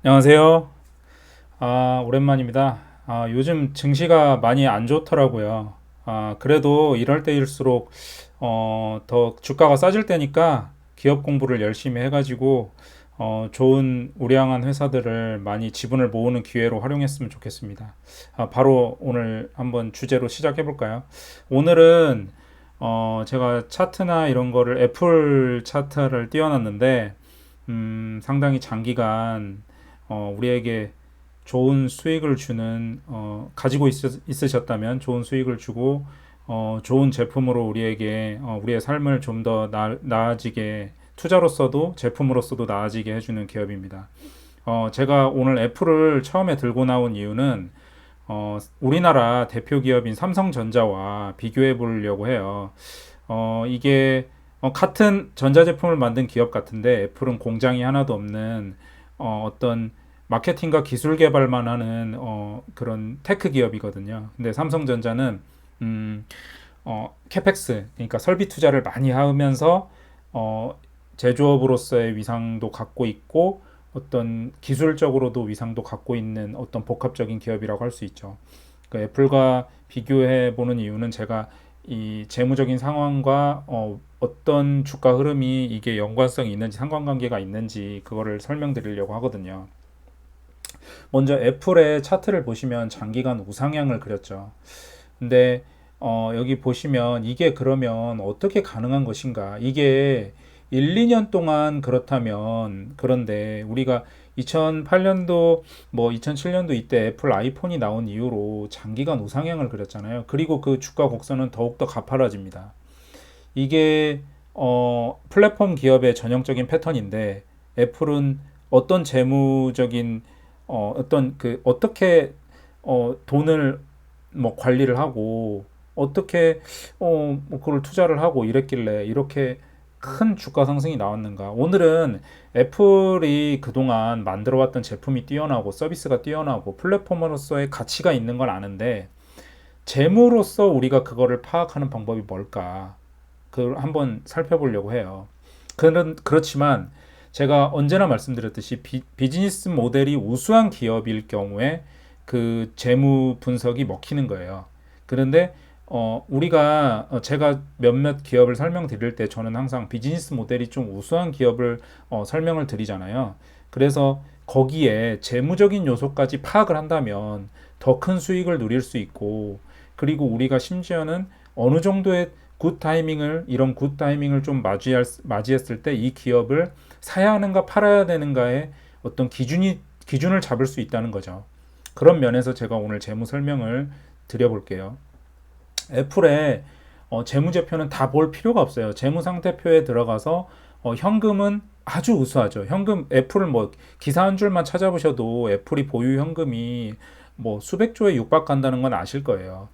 안녕하세요. 오랜만입니다. 요즘 증시가 많이 안 좋더라고요. 그래도 이럴 때일수록 더 주가가 싸질 때니까 기업 공부를 열심히 해가지고 좋은 우량한 회사들을 많이 지분을 모으는 기회로 활용했으면 좋겠습니다. 바로 오늘 한번 주제로 시작해 볼까요? 오늘은 제가 차트나 이런 거를 애플 차트를 띄워놨는데 상당히 장기간 우리에게 좋은 수익을 주는 가지고 있으셨다면 좋은 수익을 주고 좋은 제품으로 우리에게 우리의 삶을 좀 더 나아지게 투자로서도 제품으로서도 나아지게 해주는 기업입니다. 제가 오늘 애플을 처음에 들고 나온 이유는 우리나라 대표 기업인 삼성전자와 비교해 보려고 해요. 이게 같은 전자제품을 만든 기업 같은데 애플은 공장이 하나도 없는 어떤 마케팅과 기술 개발만 하는 그런 테크 기업이거든요. 근데 삼성전자는 음, 캐펙스 그러니까 설비 투자를 많이 하면서 어, 제조업으로서의 위상도 갖고 있고 어떤 기술적으로도 위상도 갖고 있는 어떤 복합적인 기업이라고 할 수 있죠. 그 애플과 비교해 보는 이유는 제가 이 재무적인 상황과 어떤 주가 흐름이 이게 연관성이 있는지 상관관계가 있는지 그거를 설명드리려고 하거든요. 먼저 애플의 차트를 보시면 장기간 우상향을 그렸죠. 근데 여기 보시면 이게 그러면 어떻게 가능한 것인가? 이게 1, 2년 동안 그렇다면 그런데 우리가 2008년도 뭐 2007년도 이때 애플 아이폰이 나온 이후로 장기간 우상향을 그렸잖아요. 그리고 그 주가 곡선은 더욱더 가팔라집니다. 이게 플랫폼 기업의 전형적인 패턴인데 애플은 어떤 재무적인 어떤 그 어떻게 돈을 뭐 관리를 하고 어떻게 뭐 그걸 투자를 하고 이랬길래 이렇게 큰 주가 상승이 나왔는가? 오늘은 애플이 그동안 만들어왔던 제품이 뛰어나고 서비스가 뛰어나고 플랫폼으로서의 가치가 있는 걸 아는데 재무로서 우리가 그거를 파악하는 방법이 뭘까? 그걸 한번 살펴보려고 해요. 그렇지만 제가 언제나 말씀드렸듯이 비즈니스 모델이 우수한 기업일 경우에 그 재무 분석이 먹히는 거예요. 그런데 우리가 제가 몇몇 기업을 설명드릴 때 저는 항상 비즈니스 모델이 좀 우수한 기업을 설명을 드리잖아요. 그래서 거기에 재무적인 요소까지 파악을 한다면 더 큰 수익을 누릴 수 있고 그리고 우리가 심지어는 어느 정도의 이런 굿 타이밍을 좀 맞이했을 때 이 기업을 사야 하는가 팔아야 되는가의 어떤 기준을 잡을 수 있다는 거죠. 그런 면에서 제가 오늘 재무 설명을 드려볼게요. 애플의 재무제표는 다 볼 필요가 없어요. 재무상태표에 들어가서 현금은 아주 우수하죠. 현금 애플을 뭐 기사 한 줄만 찾아보셔도 애플이 보유 현금이 뭐 수백 조에 육박한다는 건 아실 거예요.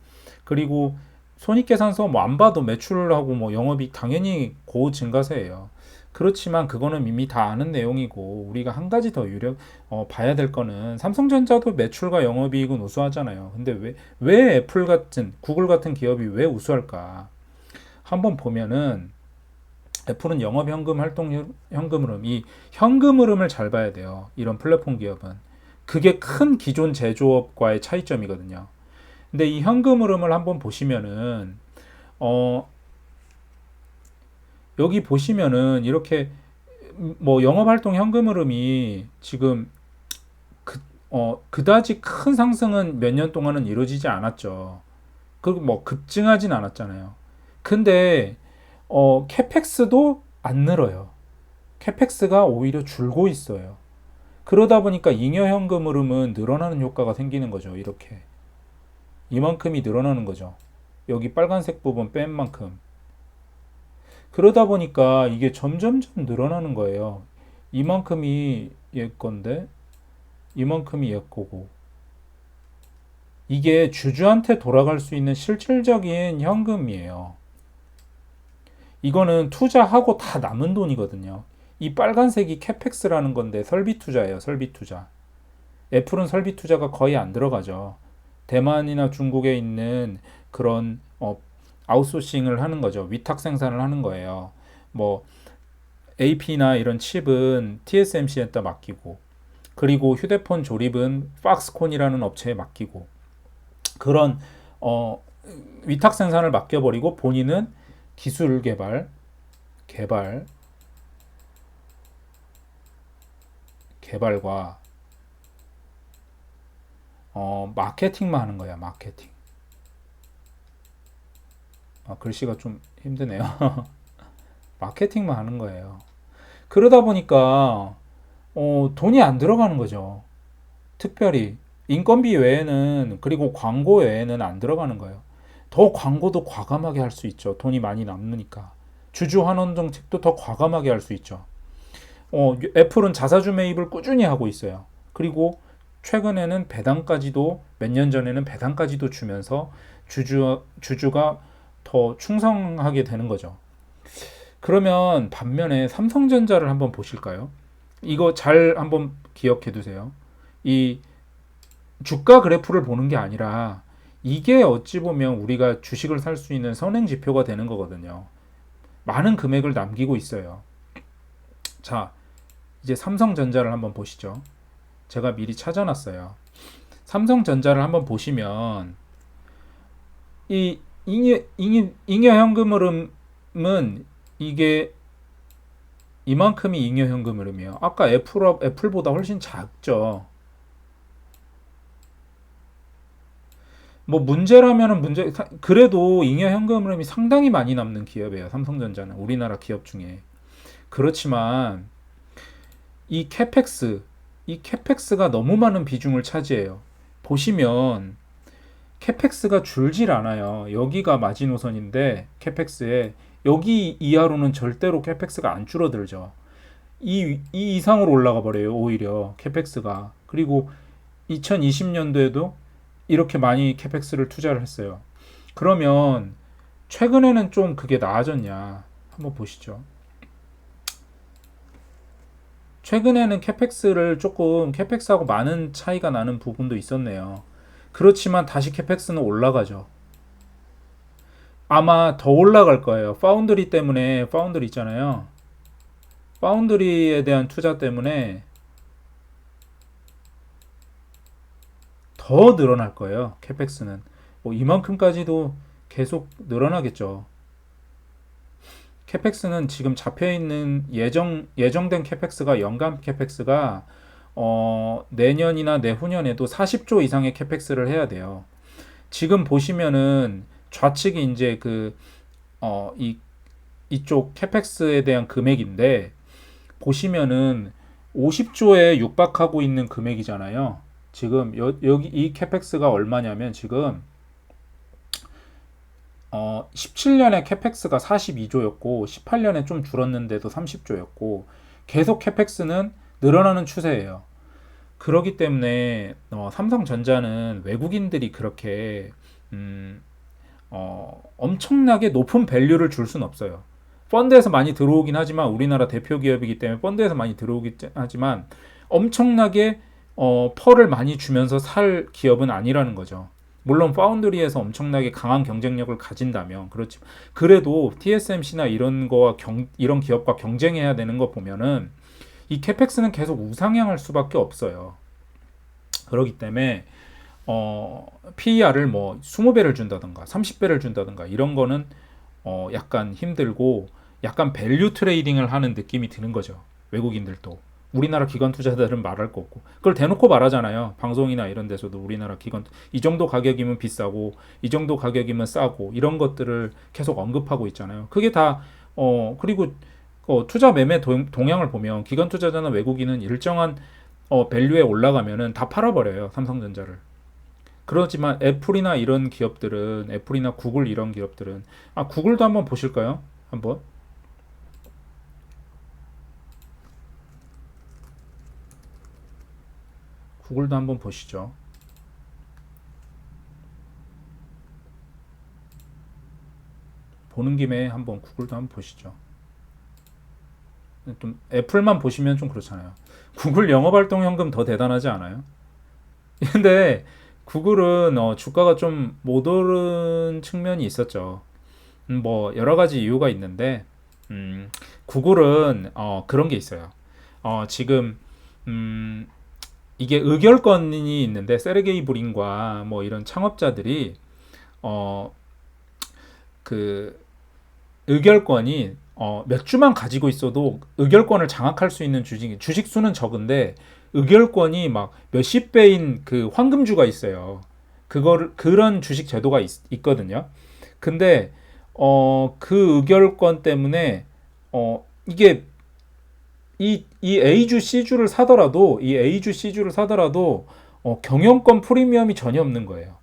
그리고 손익계산서 뭐 안 봐도 매출하고 뭐 영업이 당연히 고 증가세예요. 그렇지만 그거는 이미 다 아는 내용이고 우리가 한 가지 더 봐야 될 거는 삼성전자도 매출과 영업이익은 우수하잖아요. 근데 왜 애플 같은 구글 같은 기업이 왜 우수할까? 한번 보면은 애플은 영업 현금 활동 현금 흐름 이 현금 흐름을 잘 봐야 돼요. 이런 플랫폼 기업은 그게 큰 기존 제조업과의 차이점이거든요. 근데 이 현금 흐름을 한번 보시면은 어 여기 보시면은 이렇게 뭐 영업활동 현금 흐름이 지금 그다지 큰 상승은 몇 년 동안은 이루어지지 않았죠. 그리고 뭐 급증하진 않았잖아요. 근데 캐펙스도 안 늘어요. 캐펙스가 오히려 줄고 있어요. 그러다 보니까 잉여 현금 흐름은 늘어나는 효과가 생기는 거죠. 이렇게 이만큼이 늘어나는 거죠. 여기 빨간색 부분 뺀 만큼. 그러다 보니까 이게 점점점 늘어나는 거예요. 이만큼이 얘 건데 이만큼이 얘 거고 이게 주주한테 돌아갈 수 있는 실질적인 현금이에요. 이거는 투자하고 다 남은 돈이거든요. 이 빨간색이 캐펙스라는 건데 설비 투자예요. 설비 투자. 애플은 설비 투자가 거의 안 들어가죠. 대만이나 중국에 있는 그런 아웃소싱을 하는 거죠. 위탁 생산을 하는 거예요. 뭐 AP나 이런 칩은 TSMC에다 맡기고 그리고 휴대폰 조립은 박스콘이라는 업체에 맡기고 그런 어, 위탁 생산을 맡겨버리고 본인은 기술 개발, 개발과 마케팅만 하는 거야, 마케팅. 글씨가 좀 힘드네요. 마케팅만 하는 거예요. 그러다 보니까 돈이 안 들어가는 거죠. 특별히 인건비 외에는 그리고 광고 외에는 안 들어가는 거예요. 더 광고도 과감하게 할 수 있죠. 돈이 많이 남으니까. 주주 환원 정책도 더 과감하게 할 수 있죠. 애플은 자사주 매입을 꾸준히 하고 있어요. 그리고 최근에는 배당까지도 몇 년 전에는 배당까지도 주면서 주주가 더 충성하게 되는 거죠. 그러면 반면에 삼성전자를 한번 보실까요? 이거 잘 한번 기억해 두세요. 이 주가 그래프를 보는 게 아니라 이게 어찌 보면 우리가 주식을 살 수 있는 선행 지표가 되는 거거든요. 많은 금액을 남기고 있어요. 자, 이제 삼성전자를 한번 보시죠. 제가 미리 찾아놨어요. 삼성전자를 한번 보시면 이 잉여현금 흐름은 이게 이만큼이 잉여현금 흐름이에요. 아까 애플보다 훨씬 작죠. 뭐 문제라면은 그래도 잉여현금 흐름이 상당히 많이 남는 기업이에요. 삼성전자는 우리나라 기업 중에. 그렇지만 이 캐펙스, 이 캐펙스가 너무 많은 비중을 차지해요. 보시면 캐펙스가 줄질 않아요. 여기가 마지노선인데 캐펙스에 여기 이하로는 절대로 캐펙스가 안 줄어들죠. 이 이상으로 올라가 버려요. 오히려 캐펙스가. 그리고 2020년도에도 이렇게 많이 캐펙스를 투자를 했어요. 그러면 최근에는 좀 그게 나아졌냐? 한번 보시죠. 최근에는 캐펙스하고 많은 차이가 나는 부분도 있었네요. 그렇지만 다시 캐펙스는 올라가죠. 아마 더 올라갈 거예요. 파운드리 있잖아요. 파운드리에 대한 투자 때문에 더 늘어날 거예요. 캐펙스는. 뭐 이만큼까지도 계속 늘어나겠죠. 캐펙스는 지금 잡혀있는 예정된 캐펙스가 연간 캐펙스가 내년이나 내후년에도 40조 이상의 캐펙스를 해야 돼요. 지금 보시면은 좌측이 이제 이쪽 캐펙스에 대한 금액인데 보시면은 50조에 육박하고 있는 금액이잖아요. 지금 여기 이 캐펙스가 얼마냐면 지금 17년에 캐펙스가 42조였고 18년에 좀 줄었는데도 30조였고 계속 캐펙스는 늘어나는 추세예요. 그렇기 때문에 삼성전자는 외국인들이 그렇게 엄청나게 높은 밸류를 줄 수는 없어요. 펀드에서 많이 들어오긴 하지만 우리나라 대표 기업이기 때문에 펀드에서 많이 들어오긴 하지만 엄청나게 펄을 많이 주면서 살 기업은 아니라는 거죠. 물론 파운드리에서 엄청나게 강한 경쟁력을 가진다면 그렇지. 그래도 TSMC나 이런 기업과 경쟁해야 되는 거 보면은 이 캐펙스는 계속 우상향할 수밖에 없어요. 그렇기 때문에 PER을 뭐 20배를 준다든가 30배를 준다든가 이런 거는 약간 힘들고 약간 밸류 트레이딩을 하는 느낌이 드는 거죠. 외국인들도. 우리나라 기관 투자자들은 말할 거 없고 그걸 대놓고 말하잖아요. 방송이나 이런 데서도 우리나라 기관 이 정도 가격이면 비싸고 이 정도 가격이면 싸고 이런 것들을 계속 언급하고 있잖아요. 그게 다 그리고 투자 매매 동향을 보면 기관 투자자나 외국인은 일정한 밸류에 올라가면은 다 팔아버려요. 삼성전자를. 그렇지만 애플이나 구글 이런 기업들은 구글도 한번 보실까요? 한번 구글도 한번 보시죠. 보는 김에 한번 구글도 한번 보시죠. 좀 애플만 보시면 좀 그렇잖아요. 구글 영업활동 현금 더 대단하지 않아요? 근데 구글은 주가가 좀 못 오른 측면이 있었죠. 뭐 여러 가지 이유가 있는데 구글은 그런 게 있어요. 지금 음, 이게 의결권이 있는데 세르게이 브린과 뭐 이런 창업자들이 어 그 의결권이 몇 주만 가지고 있어도 의결권을 장악할 수 있는 주식 수는 적은데 의결권이 막 몇십 배인 그 황금주가 있어요. 그거를 그런 주식 제도가 있거든요. 근데 그 의결권 때문에 이게 이 A주 C주를 사더라도 이 A주 C주를 사더라도 경영권 프리미엄이 전혀 없는 거예요.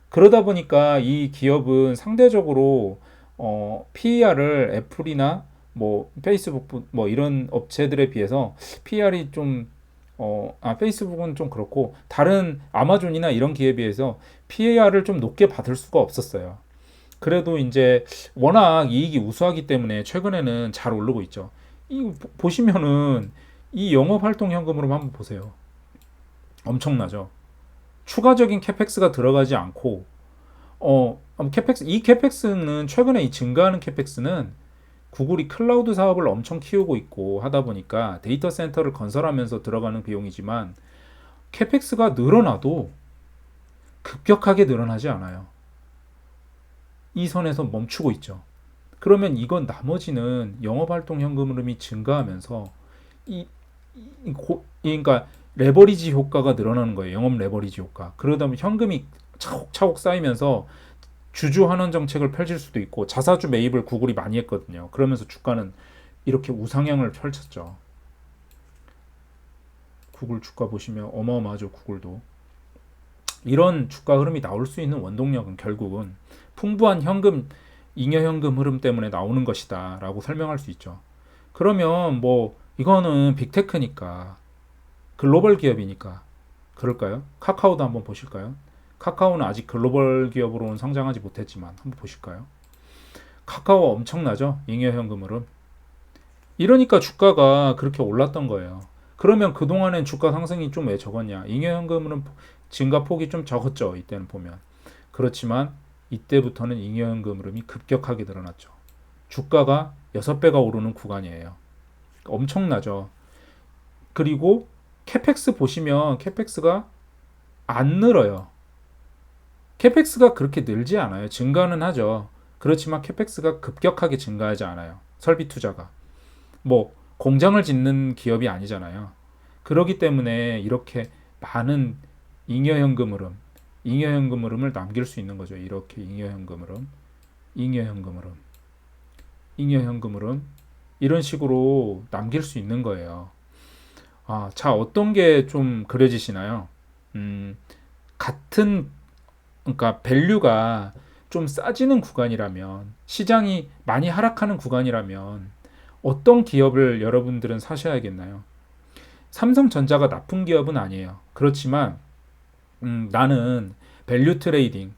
그러다 보니까 이 기업은 상대적으로 PER을 애플이나 뭐 페이스북 뭐 이런 업체들에 비해서 PER이 좀 페이스북은 좀 그렇고 다른 아마존이나 이런 기업에 비해서 PER을 좀 높게 받을 수가 없었어요. 그래도 이제 워낙 이익이 우수하기 때문에 최근에는 잘 오르고 있죠. 이 보시면은 이 영업 활동 현금으로 한번 보세요. 엄청나죠. 추가적인 캐펙스가 들어가지 않고 캐펙스 이 캐펙스는 최근에 이 증가하는 캐펙스는 구글이 클라우드 사업을 엄청 키우고 있고 하다 보니까 데이터 센터를 건설하면서 들어가는 비용이지만 캐펙스가 늘어나도 급격하게 늘어나지 않아요. 이 선에서 멈추고 있죠. 그러면 이건 나머지는 영업활동 현금 흐름이 증가하면서 이, 그러니까 레버리지 효과가 늘어나는 거예요. 영업 레버리지 효과. 그러다 보면 현금이 차곡차곡 쌓이면서 주주 환원 정책을 펼칠 수도 있고 자사주 매입을 구글이 많이 했거든요. 그러면서 주가는 이렇게 우상향을 펼쳤죠. 구글 주가 보시면 어마어마하죠. 구글도. 이런 주가 흐름이 나올 수 있는 원동력은 결국은 풍부한 현금, 잉여 현금 흐름 때문에 나오는 것이다 라고 설명할 수 있죠. 그러면 뭐 이거는 빅테크니까 글로벌 기업이니까 그럴까요? 카카오도 한번 보실까요? 카카오는 아직 글로벌 기업으로는 성장하지 못했지만 한번 보실까요? 카카오 엄청나죠? 잉여 현금 흐름. 이러니까 주가가 그렇게 올랐던 거예요. 그러면 그동안엔 주가 상승이 좀 왜 적었냐? 잉여 현금은 증가 폭이 좀 적었죠. 이때는 보면. 그렇지만 이때부터는 잉여 현금 흐름이 급격하게 늘어났죠. 주가가 6배가 오르는 구간이에요. 엄청나죠. 그리고 캐펙스 보시면 캐펙스가 안 늘어요. 캐펙스가 그렇게 늘지 않아요. 증가는 하죠. 그렇지만 캐펙스가 급격하게 증가하지 않아요. 설비 투자가. 뭐 공장을 짓는 기업이 아니잖아요. 그러기 때문에 이렇게 많은 잉여현금 흐름, 잉여현금 흐름을 남길 수 있는 거죠. 이렇게 잉여현금 흐름, 잉여현금 흐름, 잉여현금 흐름 이런 식으로 남길 수 있는 거예요. 자 어떤 게 좀 그려지시나요? 같은 그러니까 밸류가 좀 싸지는 구간이라면 시장이 많이 하락하는 구간이라면 어떤 기업을 여러분들은 사셔야겠나요? 삼성전자가 나쁜 기업은 아니에요. 그렇지만 나는 밸류 트레이딩,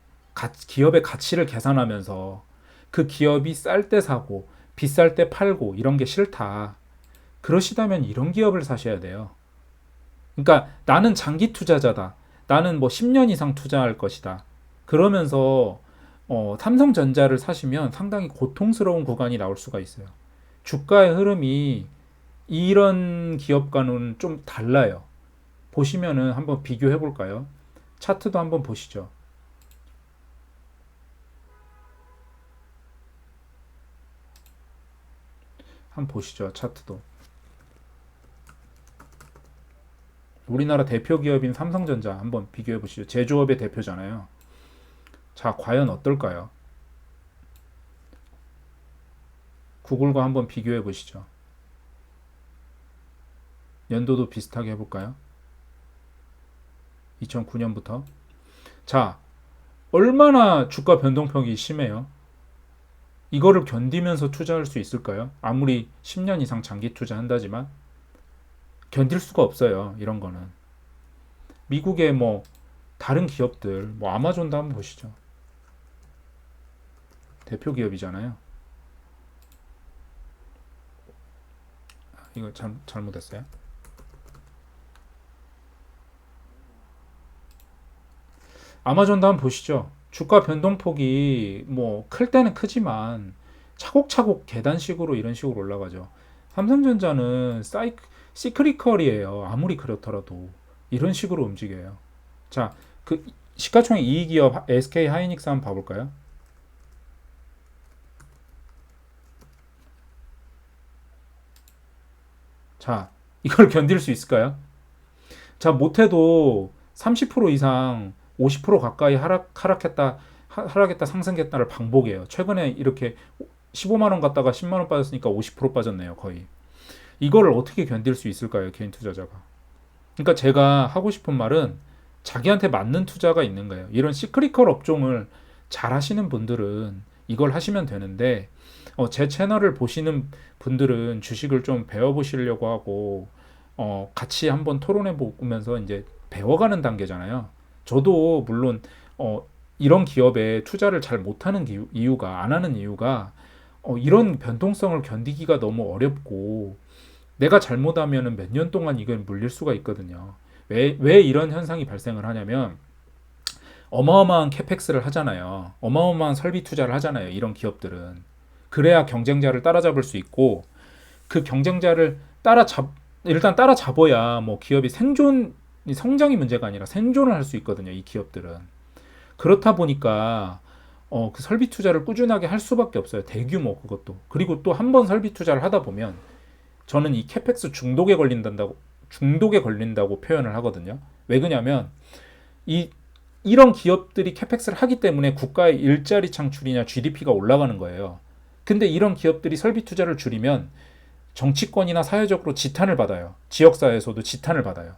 기업의 가치를 계산하면서 그 기업이 쌀 때 사고 비쌀 때 팔고 이런 게 싫다. 그러시다면 이런 기업을 사셔야 돼요. 그러니까 나는 장기 투자자다. 나는 뭐 10년 이상 투자할 것이다. 그러면서 삼성전자를 사시면 상당히 고통스러운 구간이 나올 수가 있어요. 주가의 흐름이 이런 기업과는 좀 달라요. 보시면은 한번 비교해 볼까요? 차트도 한번 보시죠. 한번 보시죠. 차트도. 우리나라 대표 기업인 삼성전자 한번 비교해 보시죠. 제조업의 대표잖아요. 자, 과연 어떨까요? 구글과 한번 비교해 보시죠. 연도도 비슷하게 해볼까요? 2009년부터. 자, 얼마나 주가 변동폭이 심해요? 이거를 견디면서 투자할 수 있을까요? 아무리 10년 이상 장기 투자한다지만 견딜 수가 없어요. 이런 거는. 미국의 뭐 다른 기업들, 뭐 아마존도 한번 보시죠. 대표 기업이잖아요. 이거 잘못했어요. 아마존도 한번 보시죠. 주가 변동폭이 뭐 클 때는 크지만 차곡차곡 계단식으로 이런 식으로 올라가죠. 삼성전자는 시크리컬이에요. 아무리 그렇더라도. 이런 식으로 움직여요. 자, 그 시가총액 2기업 SK 하이닉스 한번 봐볼까요? 자, 이걸 견딜 수 있을까요? 자, 못해도 30% 이상 50% 가까이 하락했다 상승했다를 반복이에요. 최근에 이렇게 15만 원 갔다가 10만 원 빠졌으니까 50% 빠졌네요, 거의. 이거를 어떻게 견딜 수 있을까요, 개인 투자자가? 그러니까 제가 하고 싶은 말은 자기한테 맞는 투자가 있는 거예요. 이런 시크리컬 업종을 잘 하시는 분들은 이걸 하시면 되는데, 제 채널을 보시는 분들은 주식을 좀 배워보시려고 하고, 같이 한번 토론해 보면서 이제 배워가는 단계잖아요. 저도 물론, 이런 기업에 투자를 잘 못하는 이유가, 안 하는 이유가, 이런 변동성을 견디기가 너무 어렵고, 내가 잘못하면 몇 년 동안 이걸 물릴 수가 있거든요. 왜 이런 현상이 발생을 하냐면, 어마어마한 캐펙스를 하잖아요. 어마어마한 설비 투자를 하잖아요. 이런 기업들은. 그래야 경쟁자를 따라잡을 수 있고, 그 경쟁자를 일단 따라잡아야 뭐 기업이 성장이 문제가 아니라 생존을 할 수 있거든요. 이 기업들은. 그렇다 보니까 그 설비 투자를 꾸준하게 할 수밖에 없어요. 대규모 그것도. 그리고 또 한 번 설비 투자를 하다 보면 저는 이 캐펙스 중독에 걸린다고 표현을 하거든요. 왜 그러냐면 이 이런 기업들이 캐펙스를 하기 때문에 국가의 일자리 창출이냐 GDP가 올라가는 거예요. 근데 이런 기업들이 설비 투자를 줄이면 정치권이나 사회적으로 지탄을 받아요. 지역사회에서도 지탄을 받아요.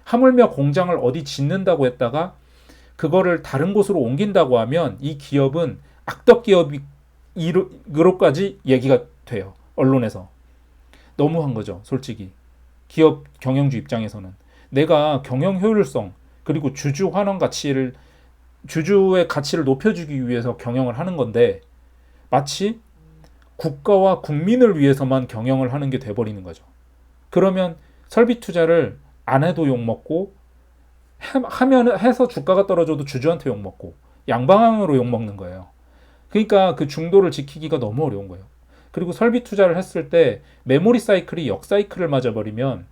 하물며 공장을 어디 짓는다고 했다가 그거를 다른 곳으로 옮긴다고 하면 이 기업은 악덕 기업으로까지 얘기가 돼요. 언론에서. 너무한 거죠, 솔직히. 기업 경영주 입장에서는. 내가 경영 효율성, 그리고 주주의 가치를 높여주기 위해서 경영을 하는 건데, 마치 국가와 국민을 위해서만 경영을 하는 게 돼버리는 거죠. 그러면 설비 투자를 안 해도 욕먹고, 해서 주가가 떨어져도 주주한테 욕먹고, 양방향으로 욕먹는 거예요. 그러니까 그 중도를 지키기가 너무 어려운 거예요. 그리고 설비 투자를 했을 때 메모리 사이클이 역사이클을 맞아버리면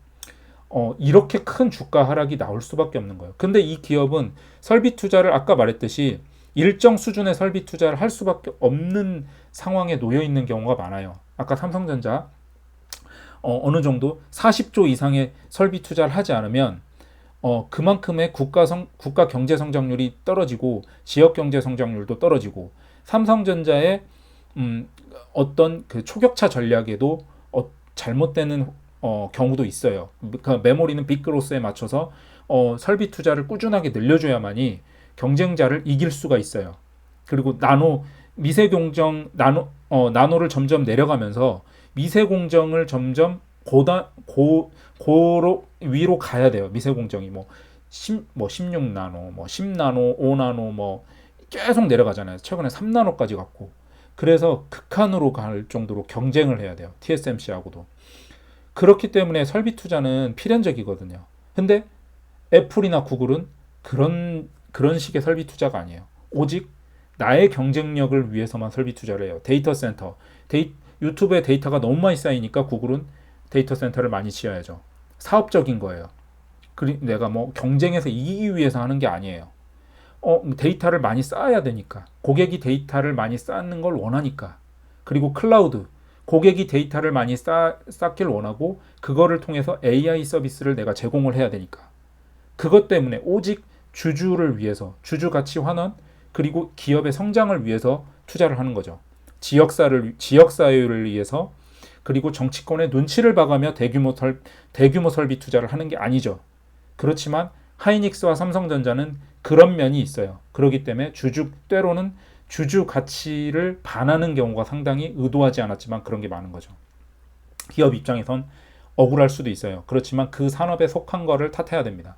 이렇게 큰 주가 하락이 나올 수밖에 없는 거예요. 근데 이 기업은 설비 투자를 아까 말했듯이 일정 수준의 설비 투자를 할 수밖에 없는 상황에 놓여 있는 경우가 많아요. 아까 삼성전자 어느 정도 40조 이상의 설비 투자를 하지 않으면 그만큼의 국가 경제 성장률이 떨어지고 지역 경제 성장률도 떨어지고 삼성전자의 어떤 그 초격차 전략에도 잘못되는 경우도 있어요. 그 메모리는 빅그로스에 맞춰서 설비 투자를 꾸준하게 늘려줘야만이 경쟁자를 이길 수가 있어요. 그리고 미세 공정 나노를 점점 내려가면서 미세 공정을 점점 고로 위로 가야 돼요. 미세 공정이 뭐 16나노, 뭐 10나노, 5나노 뭐 계속 내려가잖아요. 최근에 3나노까지 갔고. 그래서 극한으로 갈 정도로 경쟁을 해야 돼요. TSMC하고도. 그렇기 때문에 설비 투자는 필연적이거든요. 근데 애플이나 구글은 그런 식의 설비 투자가 아니에요. 오직 나의 경쟁력을 위해서만 설비 투자를 해요. 데이터 센터. 유튜브에 데이터가 너무 많이 쌓이니까 구글은 데이터 센터를 많이 지어야죠. 사업적인 거예요. 내가 뭐 경쟁에서 이기기 위해서 하는 게 아니에요. 데이터를 많이 쌓아야 되니까. 고객이 데이터를 많이 쌓는 걸 원하니까. 그리고 클라우드. 고객이 데이터를 많이 쌓길 원하고 그거를 통해서 AI 서비스를 내가 제공을 해야 되니까. 그것 때문에 오직 주주를 위해서, 주주 가치 환원, 그리고 기업의 성장을 위해서 투자를 하는 거죠. 지역사회를 위해서, 그리고 정치권의 눈치를 봐가며 대규모 설비 투자를 하는 게 아니죠. 그렇지만 하이닉스와 삼성전자는 그런 면이 있어요. 그렇기 때문에 때로는 주주 가치를 반하는 경우가 상당히 의도하지 않았지만 그런 게 많은 거죠. 기업 입장에선 억울할 수도 있어요. 그렇지만 그 산업에 속한 거를 탓해야 됩니다.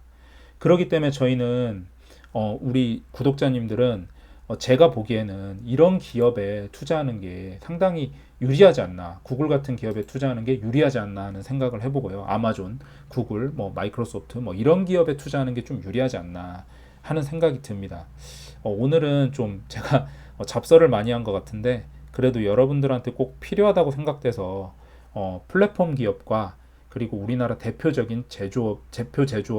그렇기 때문에 저희는 우리 구독자님들은 제가 보기에는 이런 기업에 투자하는 게 상당히 유리하지 않나, 구글 같은 기업에 투자하는 게 유리하지 않나 하는 생각을 해보고요. 아마존, 구글, 마이크로소프트 이런 기업에 투자하는 게 좀 유리하지 않나 하는 생각이 듭니다. 오늘은 좀 제가 잡설을 많이 한 것 같은데 그래도 여러분들한테 꼭 필요하다고 생각돼서 플랫폼 기업과 그리고 우리나라 대표 제조업들의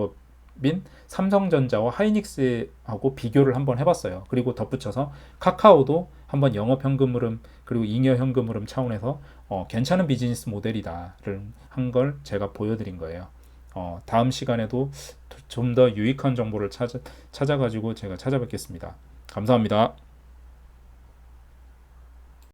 기업인 삼성전자와 하이닉스하고 비교를 한번 해봤어요. 그리고 덧붙여서 카카오도 한번 영업 현금 흐름 그리고 잉여 현금 흐름 차원에서 괜찮은 비즈니스 모델이다를 한 걸 제가 보여드린 거예요. 다음 시간에도 좀 더 유익한 정보를 찾아가지고 제가 찾아뵙겠습니다. 감사합니다.